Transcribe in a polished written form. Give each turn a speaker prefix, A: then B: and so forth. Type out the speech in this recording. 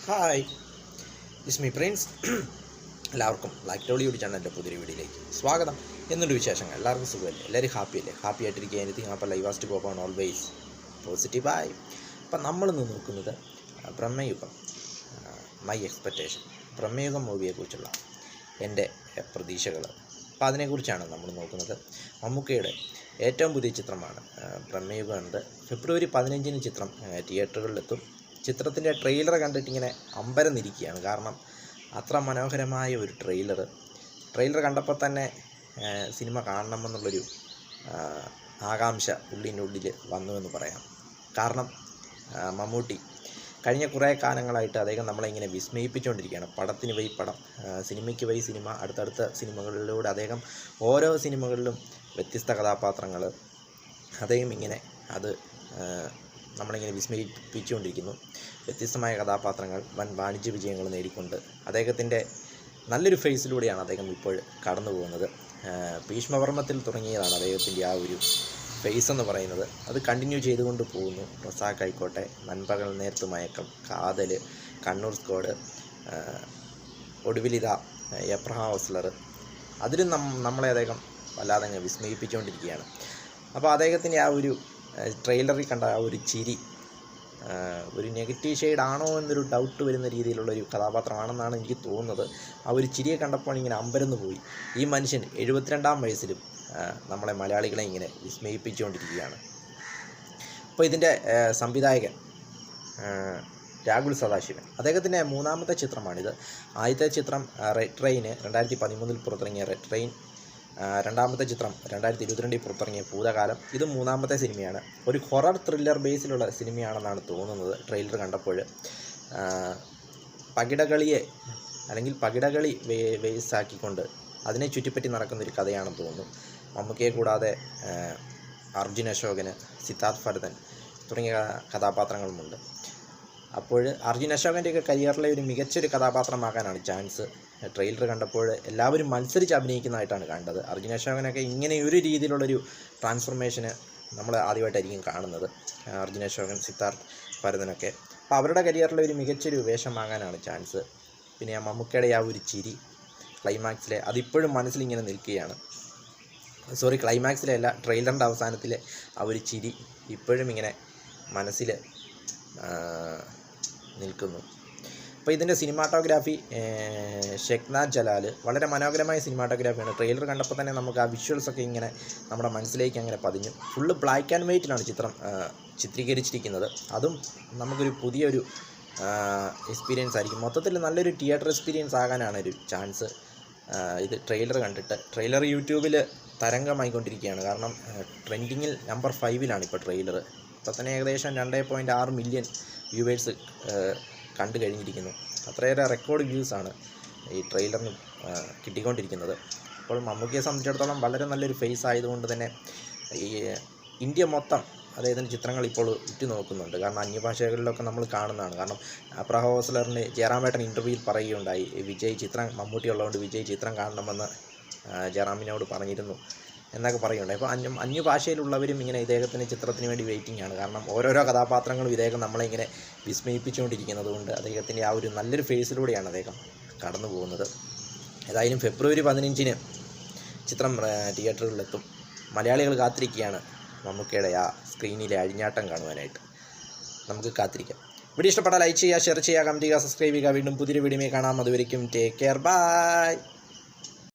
A: Hi, is me Prince. എല്ലാവർക്കും black Tollywood ചാനലിൻ്റെ പുതിയൊരു വീഡിയോയിലേക്ക് സ്വാഗതം. എന്നൊരു വിശേഷങ്ങൾ എല്ലാവർക്കും സുഖമല്ലേ? എല്ലാവരും ഹാപ്പിയല്ലേ? ഹാപ്പി ആയിട്ടിരിക്കുക. എനിത്തിങ് അപ്പോൾ live asked go on always പോസിറ്റീവായി. അപ്പം നമ്മളിന്ന് നോക്കുന്നത് ബ്രഹ്മയുഗം, മൈ എക്സ്പെക്റ്റേഷൻ, ബ്രഹ്മയുഗം മൂവിയെക്കുറിച്ചുള്ള എൻ്റെ പ്രതീക്ഷകൾ. അപ്പോൾ അതിനെക്കുറിച്ചാണ് നമ്മൾ നോക്കുന്നത്. മമ്മൂക്കയുടെ ഏറ്റവും പുതിയ ചിത്രമാണ് ബ്രഹ്മയുഗം എന്നത്. ഫെബ്രുവരി 15 ചിത്രം തിയേറ്ററുകളിലെത്തും. ചിത്രത്തിൻ്റെ ട്രെയിലർ കണ്ടിട്ടിങ്ങനെ അമ്പരന്നിരിക്കുകയാണ്. കാരണം അത്ര മനോഹരമായ ഒരു ട്രെയിലർ കണ്ടപ്പോൾ തന്നെ സിനിമ കാണണമെന്നുള്ളൊരു ആകാംക്ഷ ഉള്ളിനുള്ളിൽ വന്നുവെന്ന് പറയാം. കാരണം മമ്മൂട്ടി കഴിഞ്ഞ കുറേ കാലങ്ങളായിട്ട് അദ്ദേഹം നമ്മളിങ്ങനെ വിസ്മയിപ്പിച്ചുകൊണ്ടിരിക്കുകയാണ്. പടത്തിന് പോയി പടം, സിനിമയ്ക്ക് പോയി സിനിമ, അടുത്തടുത്ത സിനിമകളിലൂടെ അദ്ദേഹം ഓരോ സിനിമകളിലും വ്യത്യസ്ത കഥാപാത്രങ്ങൾ അദ്ദേഹം ഇങ്ങനെ അത് നമ്മളിങ്ങനെ വിസ്മയിപ്പിച്ചുകൊണ്ടിരിക്കുന്നു. വ്യത്യസ്തമായ കഥാപാത്രങ്ങൾ, വൻ വാണിജ്യ വിജയങ്ങൾ നേടിക്കൊണ്ട് അദ്ദേഹത്തിൻ്റെ നല്ലൊരു ഫേസിലൂടെയാണ് അദ്ദേഹം ഇപ്പോൾ കടന്നു പോകുന്നത്. ഭീഷ്മവർമ്മത്തിൽ തുടങ്ങിയതാണ് അദ്ദേഹത്തിൻ്റെ ആ ഒരു ഫേസ് എന്ന് പറയുന്നത്. അത് കണ്ടിന്യൂ ചെയ്തുകൊണ്ട് പോകുന്നു. റസാഖ് ആയിക്കോട്ടെ, നൻപകൽ നേരത്ത് മയക്കം, കാതൽ, കണ്ണൂർ സ്ക്വാഡ്, ഒടുവിലിത, എബ്രഹാം ഹോസ്ലർ, അതിലും നമ്മളെ അദ്ദേഹം വല്ലാതെ അങ്ങ് വിസ്മയിപ്പിച്ചുകൊണ്ടിരിക്കുകയാണ്. അപ്പോൾ അദ്ദേഹത്തിൻ്റെ ആ ഒരു ട്രെയിലറിൽ കണ്ട ആ ഒരു ചിരി ഒരു നെഗറ്റീവ് ഷെയ്ഡ് ആണോ എന്നൊരു ഡൗട്ട് വരുന്ന രീതിയിലുള്ളൊരു കഥാപാത്രമാണെന്നാണ് എനിക്ക് തോന്നുന്നത്. ആ ഒരു ചിരിയെ കണ്ടപ്പോൾ ഇങ്ങനെ അമ്പരന്ന് പോയി. ഈ മനുഷ്യൻ 72-ാം വയസ്സിലും നമ്മളെ മലയാളികളെ ഇങ്ങനെ വിസ്മയിപ്പിച്ചുകൊണ്ടിരിക്കുകയാണ്. അപ്പോൾ ഇതിൻ്റെ സംവിധായകൻ രാഹുൽ സദാശിവൻ, അദ്ദേഹത്തിൻ്റെ 3ാമത്തെ ചിത്രമാണിത്. ആദ്യത്തെ ചിത്രം റെഡ് ട്രെയിൻ 2013 പുറത്തിറങ്ങിയ റെഡ് ട്രെയിൻ, 2ാമത്തെ ചിത്രം 2022 പുറത്തിറങ്ങിയ ഭൂതകാലം. ഇത് 3ാമത്തെ സിനിമയാണ്. ഒരു ഹൊറർ ത്രില്ലർ ബേസിലുള്ള സിനിമയാണെന്നാണ് തോന്നുന്നത് ട്രെയിലർ കണ്ടപ്പോൾ. പകിടകളി ബേസാക്കിക്കൊണ്ട് അതിനെ ചുറ്റിപ്പറ്റി നടക്കുന്നൊരു കഥയാണെന്ന് തോന്നുന്നു. മമ്മൂക്കയെ കൂടാതെ അർജുൻ അശോകന്, സിദ്ധാർത്ഥ് ഭരതൻ തുടങ്ങിയ കഥാപാത്രങ്ങളുമുണ്ട്. അപ്പോൾ അർജുൻ അശോകൻ്റെയൊക്കെ കരിയറിലെ ഒരു മികച്ചൊരു കഥാപാത്രമാകാനാണ് ചാൻസ്. ട്രെയിലർ കണ്ടപ്പോൾ എല്ലാവരും മത്സരിച്ച് അഭിനയിക്കുന്നതായിട്ടാണ് കണ്ടത്. അർജുൻ അശോകനൊക്കെ ഇങ്ങനെ ഒരു രീതിയിലുള്ളൊരു ട്രാൻസ്ഫോർമേഷന് നമ്മൾ ആദ്യമായിട്ടായിരിക്കും കാണുന്നത്. അർജുൻ അശോകൻ, സിദ്ധാർത്ഥ് ഭരതനൊക്കെ അപ്പോൾ അവരുടെ കരിയറിലെ ഒരു മികച്ചൊരു വേഷമാകാനാണ് ചാൻസ്. പിന്നെ ആ മമ്മൂക്കയുടെ ആ ഒരു ചിരി ക്ലൈമാക്സിലെ അതിപ്പോഴും മനസ്സിലിങ്ങനെ നിൽക്കുകയാണ്. ക്ലൈമാക്സിലെ അല്ല, ട്രെയിലറിൻ്റെ അവസാനത്തിലെ ആ ഒരു ചിരി ഇപ്പോഴും ഇങ്ങനെ മനസ്സിൽ നിൽക്കുന്നു. അപ്പോൾ ഇതിൻ്റെ സിനിമാറ്റോഗ്രാഫി ഷെഖ്നാദ് ജലാൽ, വളരെ മനോഹരമായ സിനിമാറ്റോഗ്രാഫിയാണ്. ട്രെയിലർ കണ്ടപ്പോൾ തന്നെ നമുക്ക് ആ വിഷ്വൽസൊക്കെ ഇങ്ങനെ നമ്മുടെ മനസ്സിലേക്ക് അങ്ങനെ പതിഞ്ഞു. ഫുള്ള് ബ്ലാക്ക് ആൻഡ് വൈറ്റിലാണ് ചിത്രം ചിത്രീകരിച്ചിരിക്കുന്നത്. അതും നമുക്കൊരു പുതിയൊരു എക്സ്പീരിയൻസ് ആയിരിക്കും. മൊത്തത്തിൽ നല്ലൊരു തിയേറ്റർ എക്സ്പീരിയൻസ് ആകാനാണ് ഒരു ചാൻസ്. ഇത് ട്രെയിലർ കണ്ടിട്ട്. ട്രെയിലർ യൂട്യൂബിൽ തരംഗമായിക്കൊണ്ടിരിക്കുകയാണ്. കാരണം ട്രെൻഡിങ്ങിൽ നമ്പർ 5-ലാണ് ഇപ്പോൾ ട്രെയിലർ. ഇപ്പോൾ തന്നെ ഏകദേശം 2.6 മില്യൺ വ്യൂവേഴ്സ് കണ്ടു കഴിഞ്ഞിരിക്കുന്നു. അത്രയേറെ റെക്കോർഡ് വ്യൂസാണ് ഈ ട്രെയിലറിന് കിട്ടിക്കൊണ്ടിരിക്കുന്നത്. അപ്പോൾ മമ്മൂക്കയെ സംബന്ധിച്ചിടത്തോളം വളരെ നല്ലൊരു ഫേസ് ആയതുകൊണ്ട് തന്നെ ഈ ഇന്ത്യ മൊത്തം അദ്ദേഹത്തിൻ്റെ ചിത്രങ്ങൾ ഇപ്പോൾ ഉറ്റുനോക്കുന്നുണ്ട്. കാരണം അന്യഭാഷകളിലൊക്കെ നമ്മൾ കാണുന്നതാണ്. കാരണം എബ്രഹാം ഹോസ്ലറിന് ജയറാമേട്ടൻ ഇൻ്റർവ്യൂവിൽ പറയുകയുണ്ടായി, മമ്മൂട്ടി ഉള്ളതുകൊണ്ട് വിജയ് ചിത്രം കാണണമെന്ന് ജയറാമിനോട് പറഞ്ഞിരുന്നു എന്നൊക്കെ പറയുന്നുണ്ട്. അപ്പോൾ അന്യഭാഷയിലുള്ളവരും ഇങ്ങനെ ഇദ്ദേഹത്തിൻ്റെ ചിത്രത്തിന് വേണ്ടി വെയിറ്റിംഗ് ആണ്. കാരണം ഓരോരോ കഥാപാത്രങ്ങളും ഇദ്ദേഹം നമ്മളെ ഇങ്ങനെ വിസ്മയിപ്പിച്ചുകൊണ്ടിരിക്കുന്നത് കൊണ്ട് അദ്ദേഹത്തിൻ്റെ ആ ഒരു നല്ലൊരു ഫേസിലൂടെയാണ് അദ്ദേഹം കടന്നു പോകുന്നത്. ഏതായാലും ഫെബ്രുവരി 15 ചിത്രം തിയേറ്ററുകളിലെത്തും. മലയാളികൾ കാത്തിരിക്കുകയാണ് മമ്മൂക്കയുടെ ആ സ്ക്രീനിലെ അഴിഞ്ഞാട്ടം കാണുവാനായിട്ട്. നമുക്ക് കാത്തിരിക്കാം. വീഡിയോ ഇഷ്ടപ്പെട്ടാൽ ലൈക്ക് ചെയ്യുക, ഷെയർ ചെയ്യുക, കമൻറ്റ് ചെയ്യുക, സബ്സ്ക്രൈബ് ചെയ്യുക. വീണ്ടും പുതിയൊരു വീഡിയോയിൽ കാണാം. അതുവരെയും ടേക്ക് കെയർ, ബൈ.